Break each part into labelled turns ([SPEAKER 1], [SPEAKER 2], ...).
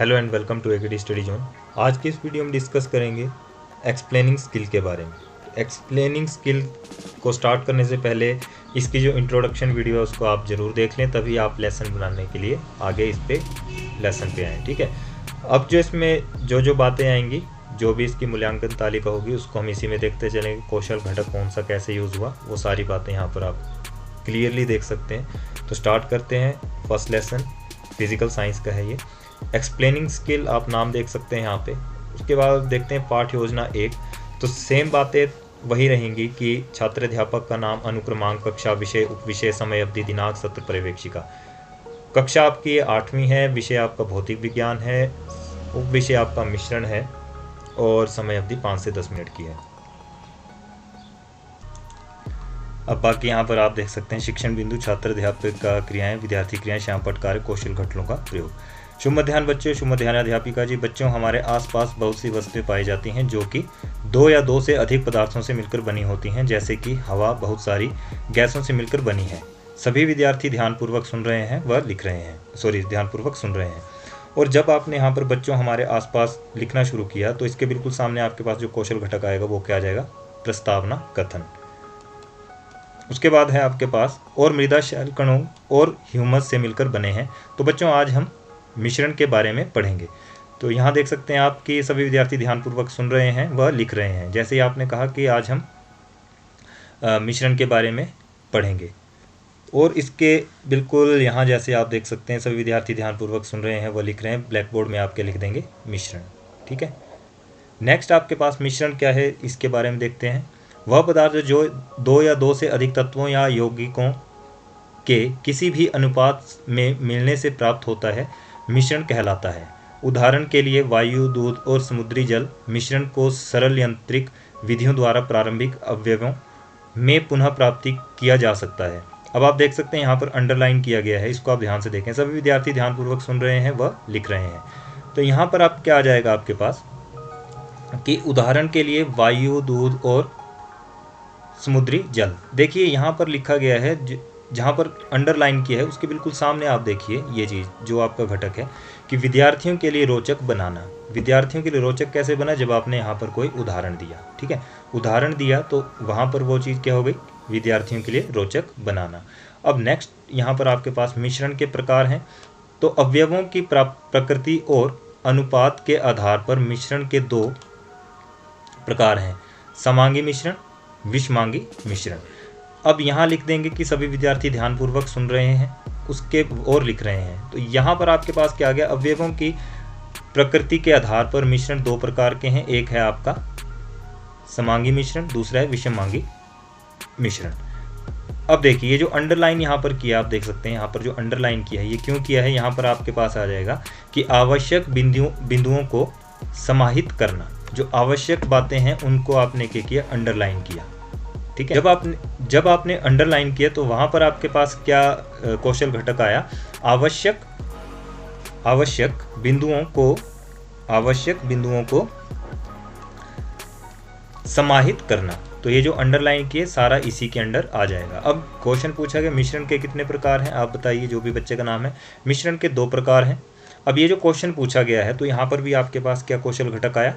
[SPEAKER 1] Hello and welcome to AKD study zone. आज की इस वीडियो में डिस्कस करेंगे एक्सप्लेनिंग स्किल के बारे में। एक्सप्लेनिंग स्किल को स्टार्ट करने से पहले इसकी जो इंट्रोडक्शन वीडियो है उसको आप ज़रूर देख लें, तभी आप लेसन बनाने के लिए आगे इस पे लेसन पे आएँ। ठीक है, अब जो इसमें जो बातें आएंगी, जो भी इसकी मूल्यांकन तालिका होगी उसको हम इसी में देखते चलेंगे। कौशल घटक कौन सा कैसे यूज़ हुआ वो सारी बातें यहाँ पर आप क्लियरली देख सकते हैं। तो स्टार्ट करते हैं। फर्स्ट लेसन फिजिकल साइंस का है ये। एक्सप्लेनिंग स्किल आप नाम देख सकते हैं यहाँ पे। उसके बाद देखते हैं पाठ योजना 1। तो सेम बातें वही रहेंगी कि छात्र अध्यापक का नाम, अनुक्रमांक, कक्षा, विषय, उपविषय, समय अवधि, दिनांक, सत्र, पर्यवेक्षिका। कक्षा आपकी 8वीं है, विषय आपका भौतिक विज्ञान है, उपविषय आपका मिश्रण है और समय अवधि 5 से 10 मिनट की है। अब बाकी यहाँ पर आप देख सकते हैं शिक्षण बिंदु, छात्र अध्यापक का क्रियाएं, विद्यार्थी क्रियाएं, श्याम पटकार, कौशल घटकों का प्रयोग। शुभ मध्याह्न बच्चों, शुभ मध्याह्न अध्यापिका जी। बच्चों, हमारे आसपास बहुत सी वस्तुएं पाई जाती हैं जो कि 2 या 2 से अधिक पदार्थों से मिलकर बनी होती हैं, जैसे कि हवा बहुत सारी गैसों से मिलकर बनी है। सभी विद्यार्थी ध्यानपूर्वक सुन रहे हैं व लिख रहे हैं, ध्यानपूर्वक सुन रहे हैं। और जब आपने यहाँ पर बच्चों हमारे आसपास लिखना शुरू किया तो इसके बिल्कुल सामने आपके पास जो कौशल घटक आएगा वो क्या आ जाएगा? प्रस्तावना कथन। उसके बाद है आपके पास और मृदा शैल कणों और ह्यूमस से मिलकर बने हैं। तो बच्चों आज हम मिश्रण के बारे में पढ़ेंगे। तो यहाँ देख सकते हैं आप कि सभी विद्यार्थी ध्यानपूर्वक सुन रहे हैं व लिख रहे हैं। जैसे ही आपने कहा कि आज हम मिश्रण के बारे में पढ़ेंगे, और इसके बिल्कुल यहाँ जैसे आप देख सकते हैं सभी विद्यार्थी ध्यानपूर्वक सुन रहे हैं व लिख रहे हैं, ब्लैक बोर्ड में आपके लिख देंगे मिश्रण। ठीक है, नेक्स्ट आपके पास मिश्रण क्या है इसके बारे में देखते हैं। वह पदार्थ जो 2 या 2 से अधिक तत्वों या यौगिकों के किसी भी अनुपात में मिलने से प्राप्त होता है मिश्रण कहलाता है। उदाहरण के लिए वायु, दूध और समुद्री जल मिश्रण को सरल यांत्रिक विधियों द्वारा प्रारंभिक अवयवों में पुनः प्राप्ति किया जा सकता है। अब आप देख सकते हैं यहाँ पर अंडरलाइन किया गया है, इसको आप ध्यान से देखें। सभी विद्यार्थी ध्यानपूर्वक सुन रहे हैं व लिख रहे हैं। तो यहाँ पर आप क्या आ जाएगा आपके पास कि उदाहरण के लिए वायु, दूध और समुद्री जल। देखिए यहाँ पर लिखा गया है, जहाँ पर अंडरलाइन किया है उसके बिल्कुल सामने आप देखिए ये चीज़ जो आपका घटक है कि विद्यार्थियों के लिए रोचक बनाना। विद्यार्थियों के लिए रोचक कैसे बना? जब आपने यहाँ पर कोई उदाहरण दिया। ठीक है, उदाहरण दिया तो वहाँ पर वो चीज़ क्या हो गई? विद्यार्थियों के लिए रोचक बनाना। अब नेक्स्ट यहाँ पर आपके पास मिश्रण के प्रकार हैं। तो अवयवों की प्रकृति और अनुपात के आधार पर मिश्रण के 2 प्रकार हैं, समांगी मिश्रण, विषमांगी मिश्रण। अब यहाँ लिख देंगे कि सभी विद्यार्थी ध्यानपूर्वक सुन रहे हैं उसके और लिख रहे हैं। तो यहाँ पर आपके पास क्या आ गया? अवयवों की प्रकृति के आधार पर मिश्रण 2 प्रकार के हैं। एक है आपका समांगी मिश्रण, दूसरा है विषमांगी मिश्रण। अब देखिए ये जो अंडरलाइन यहाँ पर किया, आप देख सकते हैं यहाँ पर जो अंडरलाइन किया है ये क्यों किया है? यहाँ पर आपके पास आ जाएगा कि आवश्यक बिंदुओं को समाहित करना। जो आवश्यक बातें हैं उनको आपने क्या किया? अंडरलाइन किया। ठीक है, जब आपने अंडरलाइन किया तो वहां पर आपके पास क्या कौशल घटक आया? आवश्यक बिंदुओं को समाहित करना। तो ये जो अंडरलाइन किए सारा इसी के अंडर आ जाएगा। अब क्वेश्चन पूछा गया मिश्रण के कितने प्रकार हैं? आप बताइए, जो भी बच्चे का नाम है। मिश्रण के 2 प्रकार हैं। अब ये जो क्वेश्चन पूछा गया है तो यहाँ पर भी आपके पास क्या कौशल घटक आया?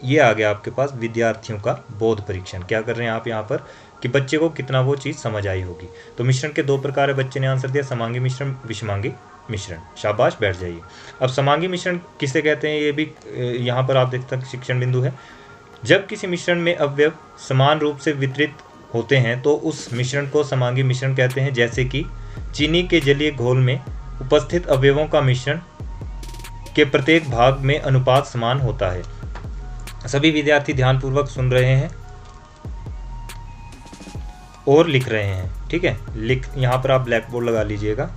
[SPEAKER 1] ये आ गया आपके पास विद्यार्थियों का बोध परीक्षण। क्या कर रहे हैं आप यहाँ पर कि बच्चे को कितना वो चीज़ समझ आई होगी। तो मिश्रण के 2 प्रकार है, बच्चे ने आंसर दिया, समांगी मिश्रण, विषमांगी मिश्रण। शाबाश, बैठ जाइए। अब समांगी मिश्रण किसे कहते हैं? ये भी यहाँ पर आप देख सकते हैं शिक्षण बिंदु है। जब किसी मिश्रण में अवयव समान रूप से वितरित होते हैं तो उस मिश्रण को समांगी मिश्रण कहते हैं। जैसे कि चीनी के जलीय घोल में उपस्थित अवयवों का मिश्रण के प्रत्येक भाग में अनुपात समान होता है। सभी विद्यार्थी ध्यानपूर्वक सुन रहे हैं और लिख रहे हैं। ठीक है, यहाँ पर आप ब्लैक बोर्ड लगा लीजिएगा,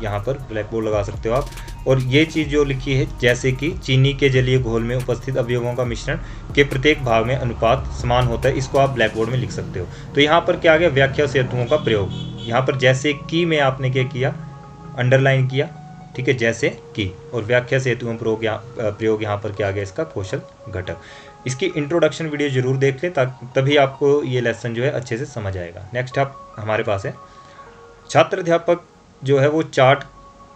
[SPEAKER 1] यहाँ पर ब्लैक बोर्ड लगा सकते हो आप। और ये चीज़ जो लिखी है, जैसे कि चीनी के जलीय घोल में उपस्थित अवयवों का मिश्रण के प्रत्येक भाग में अनुपात समान होता है, इसको आप ब्लैक बोर्ड में लिख सकते हो। तो यहाँ पर क्या आ गया? व्याख्या सेतुओं का प्रयोग। यहाँ पर जैसे कि में आपने क्या किया? अंडरलाइन किया। ठीक है, जैसे कि, और व्याख्या सेतुओं प्रयोग यहाँ पर क्या आ गया? इसका कौशल घटक। इसकी इंट्रोडक्शन वीडियो जरूर देख लें, तभी आपको ये लेसन जो है अच्छे से समझ आएगा। नेक्स्ट आप हमारे पास है छात्र अध्यापक जो है वो चार्ट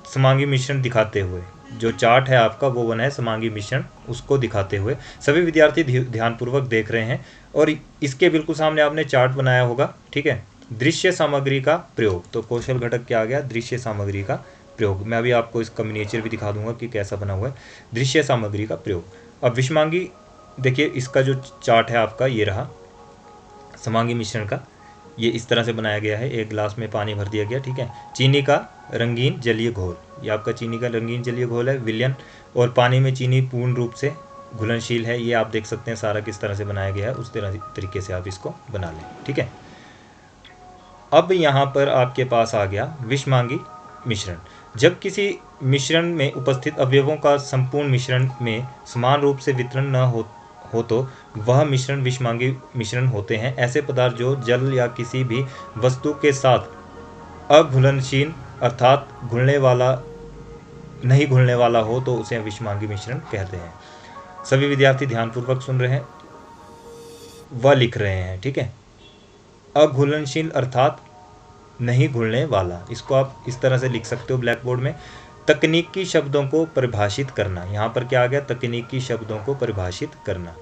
[SPEAKER 1] समांगी मिश्रण दिखाते हुए, जो चार्ट है आपका वो बना है समांगी मिश्रण, उसको दिखाते हुए सभी विद्यार्थी ध्यानपूर्वक देख रहे हैं। और इसके बिल्कुल सामने आपने चार्ट बनाया होगा, ठीक है। दृश्य सामग्री का प्रयोग, तो कौशल घटक क्या आ गया, दृश्य सामग्री का प्रयोग। मैं अभी आपको इसका मिनिएचर भी दिखा दूंगा कि कैसा बना हुआ है दृश्य सामग्री का प्रयोग। अब विषमांगी देखिए, इसका जो चार्ट है आपका ये रहा समांगी मिश्रण का, ये इस तरह से बनाया गया है। एक गिलास में पानी भर दिया गया, ठीक है। चीनी का रंगीन जलीय घोल, ये आपका चीनी का रंगीन जलीय घोल है, विलयन, और पानी में चीनी पूर्ण रूप से घुलनशील है। ये आप देख सकते हैं सारा किस तरह से बनाया गया है, उस तरीके से आप इसको बना लें, ठीक है। अब यहाँ पर आपके पास आ गया विषमांगी मिश्रण। जब किसी मिश्रण में उपस्थित अवयवों का संपूर्ण मिश्रण में समान रूप से वितरण न हो तो वह मिश्रण विषमांगी मिश्रण होते हैं। ऐसे पदार्थ जो जल या किसी भी वस्तु के साथ अघुलनशील अर्थात नहीं घुलने वाला हो तो उसे विषमांगी मिश्रण कहते हैं। सभी विद्यार्थी ध्यानपूर्वक सुन रहे हैं व लिख रहे हैं, ठीक है। अघुलनशील अर्थात नहीं घुलने वाला, इसको आप इस तरह से लिख सकते हो ब्लैक बोर्ड में। तकनीकी शब्दों को परिभाषित करना, यहाँ पर क्या आ गया, तकनीकी शब्दों को परिभाषित करना,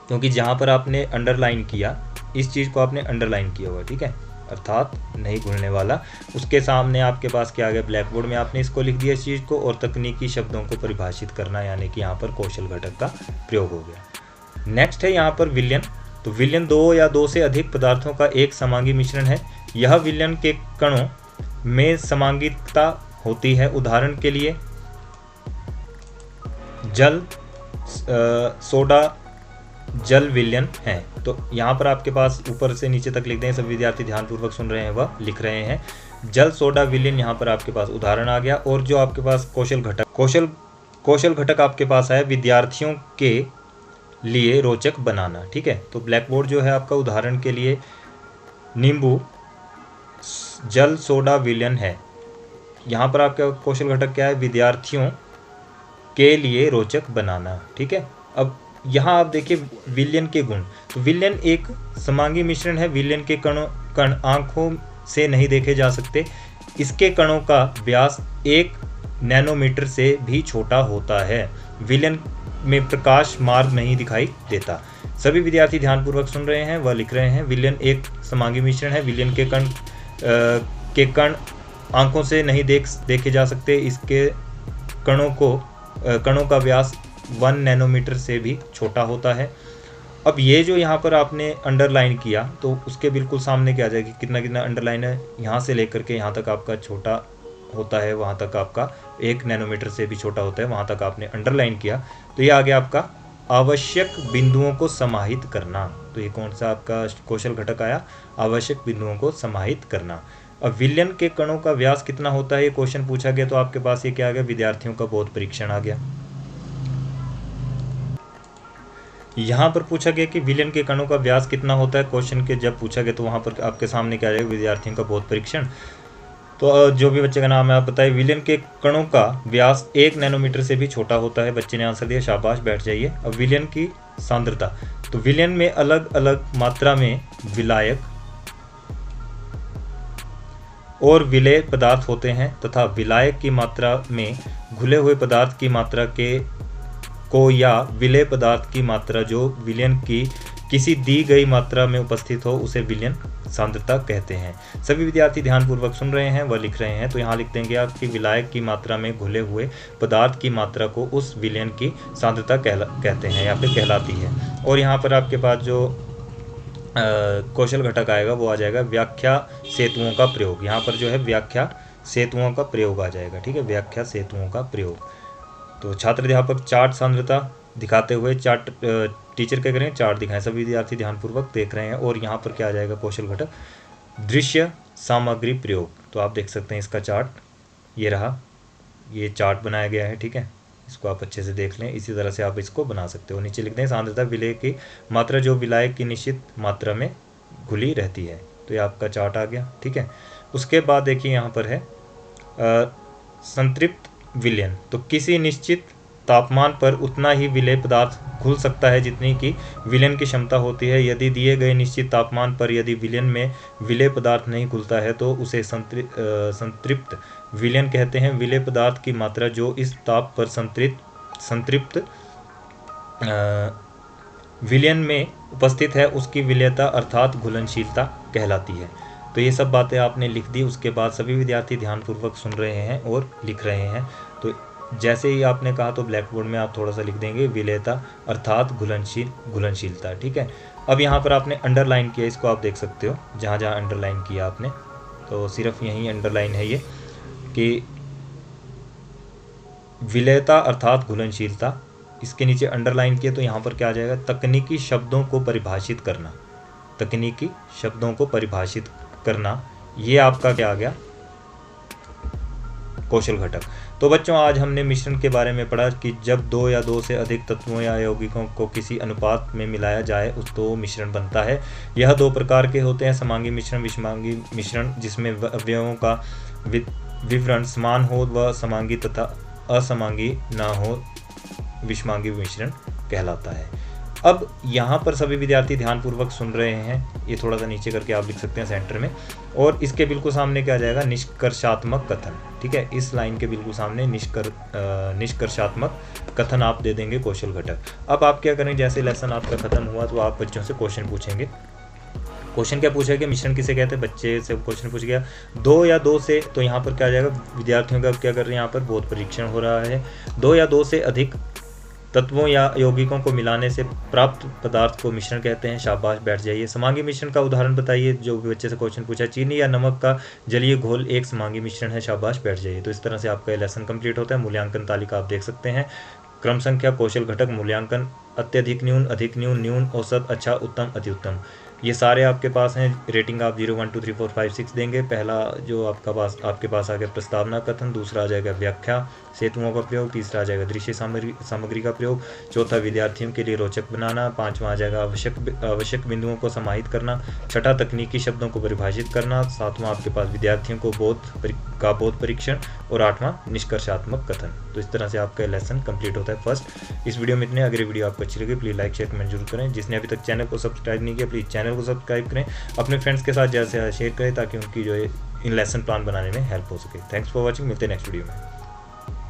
[SPEAKER 1] क्योंकि जहाँ पर आपने अंडरलाइन किया इस चीज़ को आपने अंडरलाइन किया हुआ, ठीक है, अर्थात नहीं घुलने वाला। उसके सामने आपके पास क्या आ गया, ब्लैक बोर्ड में आपने इसको लिख दिया इस चीज़ को, और तकनीकी शब्दों को परिभाषित करना, यानी कि यहाँ पर कौशल घटक का प्रयोग हो गया। नेक्स्ट है यहाँ पर विलयन। तो विलयन दो या दो से अधिक पदार्थों का एक समांगी मिश्रण है। यह विलयन के कणों में समांगिता होती है। उदाहरण के लिए जल सोडा जल विलयन है। तो यहाँ पर आपके पास ऊपर से नीचे तक लिख दें, सब विद्यार्थी ध्यानपूर्वक सुन रहे हैं वह लिख रहे हैं। जल सोडा विलयन यहाँ पर आपके पास उदाहरण आ गया। और जो आपके पास कौशल घटक आपके पास है विद्यार्थियों के लिए रोचक बनाना, ठीक है। तो ब्लैक बोर्ड जो है आपका उदाहरण के लिए नींबू जल सोडा विलयन है। यहाँ पर आपका कौशल घटक क्या है, विद्यार्थियों के लिए रोचक बनाना, ठीक है। अब यहाँ आप देखिए विलयन के गुण। तो विलयन एक समांगी मिश्रण है। विलयन के कण आंखों से नहीं देखे जा सकते। इसके कणों का व्यास 1 नैनोमीटर से भी छोटा होता है। विलयन में प्रकाश मार्ग नहीं दिखाई देता। सभी विद्यार्थी ध्यानपूर्वक सुन रहे हैं व लिख रहे हैं। विलयन एक समांगी मिश्रण है। विलयन के कण आंखों से नहीं देखे जा सकते। इसके कणों का व्यास 1 नैनोमीटर से भी छोटा होता है। अब ये जो यहाँ पर आपने अंडरलाइन किया तो उसके बिल्कुल सामने क्या आ जाएगी, कितना कितना अंडरलाइन है, यहाँ से लेकर के यहाँ तक आपका छोटा होता है, वहाँ तक आपका 1 नैनोमीटर से भी छोटा होता है, वहाँ तक आपने अंडरलाइन किया। तो ये आ गया आपका आवश्यक बिंदुओं को समाहित करना। तो ये कौन सा आपका कौशल घटक आया, आवश्यक बिंदुओं को समाहित करना। अब विलयन के कणों का व्यास कितना होता है, ये क्वेश्चन पूछा गया, तो आपके पास ये क्या आ गया, विद्यार्थियों का बोध परीक्षण आ गया। यहाँ पर पूछा गया कि विलयन के कणों का व्यास कितना होता है, क्वेश्चन के जब पूछा गया तो वहाँ पर आपके सामने क्या आ जाएगा, विद्यार्थियों का बोध परीक्षण। तो जो भी बच्चे का नाम है आप बताइए। विलयन के कणों का व्यास 1 नैनोमीटर से भी छोटा होता है। बच्चे ने आंसर दिया, शाबाश, बैठ जाइए। अब विलयन की सांद्रता। तो विलयन में अलग अलग मात्रा में विलायक और विलेय पदार्थ होते हैं तथा विलायक की मात्रा में घुले हुए पदार्थ की मात्रा को या विलेय पदार्थ की मात्रा जो विलयन की किसी दी गई मात्रा में उपस्थित हो उसे विलयन सांद्रता कहते हैं। सभी विद्यार्थी ध्यानपूर्वक सुन रहे हैं व लिख रहे हैं। तो यहाँ लिख देंगे आप कि विलायक की मात्रा में घुले हुए पदार्थ की मात्रा को उस विलयन की सांद्रता कहते हैं या फिर कहलाती है। और यहाँ पर आपके पास जो कौशल घटक आएगा वो आ जाएगा व्याख्या सेतुओं का प्रयोग। यहाँ पर जो है व्याख्या सेतुओं का प्रयोग आ जाएगा, ठीक है, व्याख्या सेतुओं का प्रयोग। तो छात्र अध्यापक चार्ट सांद्रता दिखाते हुए चार्ट टीचर क्या करें, चार्ट दिखाएं। सभी विद्यार्थी ध्यानपूर्वक देख रहे हैं। और यहाँ पर क्या आ जाएगा कौशल घटक, दृश्य सामग्री प्रयोग। तो आप देख सकते हैं इसका चार्ट ये रहा, ये चार्ट बनाया गया है, ठीक है, इसको आप अच्छे से देख लें। इसी तरह से आप इसको बना सकते हो। नीचे लिख दें सांद्रता विलेय की मात्रा जो विलायक की निश्चित मात्रा में घुली रहती है। तो ये आपका चार्ट आ गया, ठीक है। उसके बाद देखिए यहाँ पर है संतृप्त विलयन। तो किसी निश्चित तापमान पर उतना ही विलेय पदार्थ घुल सकता है जितनी कि विलयन की क्षमता होती है। यदि दिए गए निश्चित तापमान पर यदि विलयन में विलेय पदार्थ नहीं घुलता है तो उसे संतृप्त विलयन कहते हैं। विलेय पदार्थ की मात्रा जो इस ताप पर संतृप्त विलयन में उपस्थित है उसकी विलेयता अर्थात घुलनशीलता कहलाती है। तो ये सब बातें आपने लिख दी। उसके बाद सभी विद्यार्थी ध्यानपूर्वक सुन रहे हैं और लिख रहे हैं। तो जैसे ही आपने कहा तो ब्लैक बोर्ड में आप थोड़ा सा लिख देंगे विलेयता अर्थात घुलनशीलता। ठीक है। अब यहाँ पर आपने अंडरलाइन किया, इसको आप देख सकते हो जहाँ जहाँ अंडरलाइन किया आपने, तो सिर्फ यही अंडरलाइन है ये कि विलेयता अर्थात घुलनशीलता। इसके नीचे अंडरलाइन किया तो यहाँ पर क्या आ जाएगा, तकनीकी शब्दों को परिभाषित करना। तकनीकी शब्दों को परिभाषित करना, ये आपका क्या आ गया, कौशल घटक। तो बच्चों आज हमने मिश्रण के बारे में पढ़ा कि जब 2 या 2 से अधिक तत्वों या यौगिकों को किसी अनुपात में मिलाया जाए तो मिश्रण बनता है। यह 2 प्रकार के होते हैं, समांगी मिश्रण, विषमांगी मिश्रण, जिसमें अवयवों का विवरण समान हो व समांगी तथा असमांगी ना हो, विषमांगी मिश्रण कहलाता है। अब यहाँ पर सभी विद्यार्थी ध्यानपूर्वक सुन रहे हैं, ये थोड़ा सा नीचे करके आप लिख सकते हैं सेंटर में, और इसके बिल्कुल सामने क्या जाएगा, निष्कर्षात्मक कथन। ठीक है, इस लाइन के बिल्कुल सामने निष्कर्षात्मक कथन आप दे देंगे कौशल घटक। अब आप क्या करें, जैसे लेसन आपका खत्म हुआ तो आप बच्चों से क्वेश्चन पूछेंगे। क्वेश्चन क्या पूछेगा, मिश्रण किसे कहते हैं, बच्चे से क्वेश्चन पूछ गया 2 या 2 से, तो यहाँ पर क्या आ जाएगा, विद्यार्थियों का क्या कर रहे हैं, यहाँ पर बोध परीक्षण हो रहा है। 2 या 2 से अधिक तत्वों या यौगिकों को मिलाने से प्राप्त पदार्थ को मिश्रण कहते हैं। शाबाश, बैठ जाइए। समांगी मिश्रण का उदाहरण बताइए, जो भी बच्चे से क्वेश्चन पूछा, चीनी या नमक का जलीय घोल एक समांगी मिश्रण है। शाबाश, बैठ जाइए। तो इस तरह से आपका लेसन कंप्लीट होता है। मूल्यांकन तालिका आप देख सकते हैं। क्रम संख्या, कौशल घटक, मूल्यांकन, अत्यधिक न्यून, अधिक न्यून, न्यून, औसत, अच्छा, उत्तम, अति उत्तम, ये सारे आपके पास हैं। रेटिंग आप 0 1 2 3 4 5 6 देंगे। पहला जो आपके पास आ गया प्रस्तावना कथन, दूसरा आ जाएगा व्याख्या सेतुओं का प्रयोग, तीसरा आ जाएगा दृश्य सामग्री का प्रयोग, चौथा विद्यार्थियों के लिए रोचक बनाना, पांचवा आ जाएगा आवश्यक बिंदुओं को समाहित करना, छठा तकनीकी शब्दों को परिभाषित करना, सातवां आपके पास विद्यार्थियों को बोध परीक्षण, और आठवां निष्कर्षात्मक कथन। तो इस तरह से आपका लेसन कंप्लीट होता है फर्स्ट। इस वीडियो में इतने। अगर वीडियो आपको अच्छी लगी प्लीज़ लाइक शेयर कमेंट जरूर करें। जिसने अभी तक चैनल को सब्सक्राइब नहीं किया प्लीज़ चैनल को सब्सक्राइब करें, अपने फ्रेंड्स के साथ ज़्यादा से ज़्यादा शेयर करें ताकि उनकी जो है इन लेसन प्लान बनाने में हेल्प हो सके। थैंक्स फॉर वॉचिंग, मिलते हैं नेक्स्ट वीडियो में।